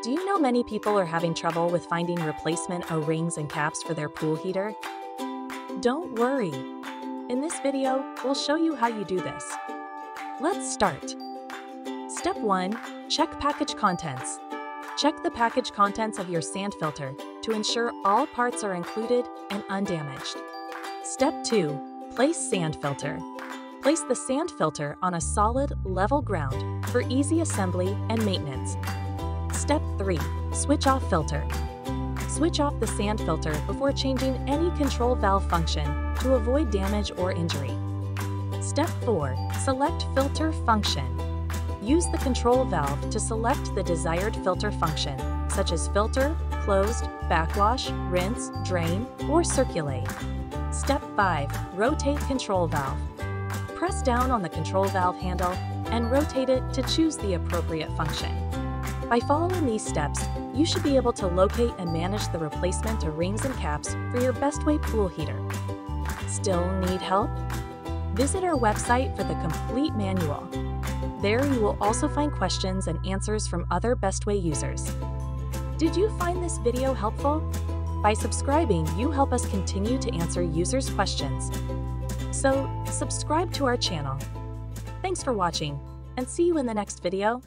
Do you know many people are having trouble with finding replacement O-rings and caps for their pool heater? Don't worry. In this video, we'll show you how you do this. Let's start. Step 1. Check package contents. Check the package contents of your sand filter to ensure all parts are included and undamaged. Step 2. Place sand filter. Place the sand filter on a solid, level ground for easy assembly and maintenance. Step 3. Switch off filter. Switch off the sand filter before changing any control valve function to avoid damage or injury. Step 4. Select filter function. Use the control valve to select the desired filter function, such as filter, closed, backwash, rinse, drain, or circulate. Step 5. Rotate control valve. Press down on the control valve handle and rotate it to choose the appropriate function. By following these steps, you should be able to locate and manage the replacement of rings and caps for your Bestway pool heater. Still need help? Visit our website for the complete manual. There you will also find questions and answers from other Bestway users. Did you find this video helpful? By subscribing, you help us continue to answer users' questions. So, subscribe to our channel. Thanks for watching, and see you in the next video.